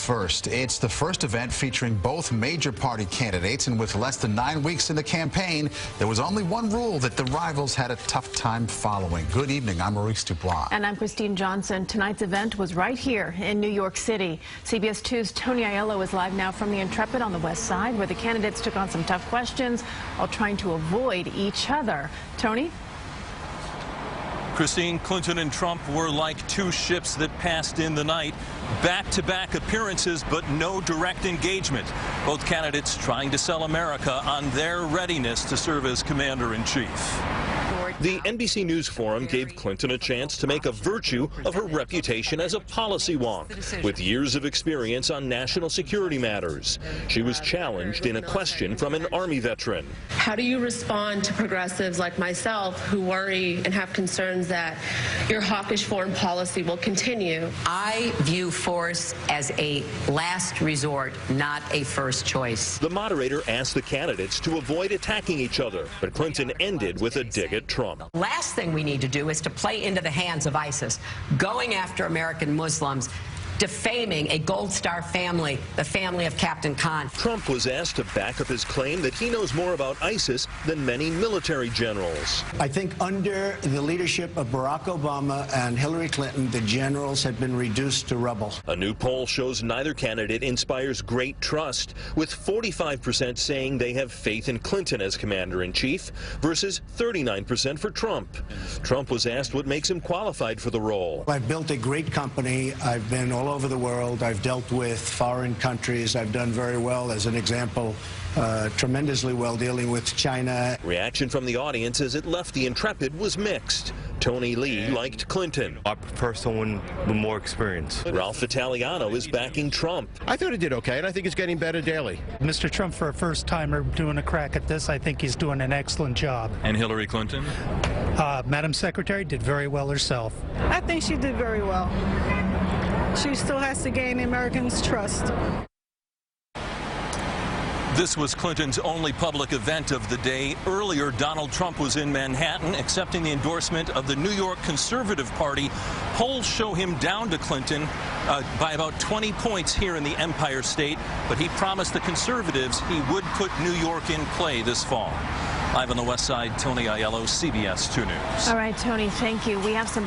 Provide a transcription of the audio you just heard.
first. It's the first event featuring both major party candidates, and with less than 9 weeks in the campaign, there was only one rule that the rivals had a tough time following. Good evening. I'm Maurice Dubois. And I'm Christine Johnson. Tonight's event was right here in New York City. CBS 2's Tony Aiello is live now from the Intrepid on the West Side, where the candidates took on some tough questions while trying to avoid each other. Tony? Christine, Clinton and Trump were like two ships that passed in the night. Back-to-back appearances, but no direct engagement. Both candidates trying to sell America on their readiness to serve as commander-in-chief. The NBC News Forum gave Clinton a chance to make a virtue of her reputation as a policy wonk, with years of experience on national security matters. She was challenged in a question from an Army veteran. How do you respond to progressives like myself who worry and have concerns that your hawkish foreign policy will continue? I view force as a last resort, not a first choice. The moderator asked the candidates to avoid attacking each other, but Clinton ended with a dig at Trump. Last thing we need to do is to play into the hands of ISIS, going after American Muslims, defaming a Gold Star family, the family of Captain Khan. Trump was asked to back up his claim that he knows more about ISIS than many military generals. I think under the leadership of Barack Obama and Hillary Clinton, the generals have been reduced to rubble. A new poll shows neither candidate inspires great trust, with 45% saying they have faith in Clinton as commander-in-chief versus 39% for Trump. Trump was asked what makes him qualified for the role. I've built a great company. I've been all over the world. I've dealt with foreign countries. I've done very well, as an example, tremendously well dealing with China. Reaction from the audience as it left the Intrepid was mixed. Tony Lee liked Clinton. I prefer someone with more experience. Ralph Italiano is backing Trump. I thought he did okay, and I think he's getting better daily. Mr. Trump, for a first-timer doing a crack at this, I think he's doing an excellent job. And Hillary Clinton? Madam Secretary did very well herself. I think she did very well. She still has to gain the Americans' trust. This was Clinton's only public event of the day. Earlier, Donald Trump was in Manhattan accepting the endorsement of the New York Conservative Party. Polls show him down to Clinton by about 20 points here in the Empire State, but he promised the conservatives he would put New York in play this fall. Live on the West Side, Tony Aiello, CBS 2 News. All right, Tony, thank you. We have some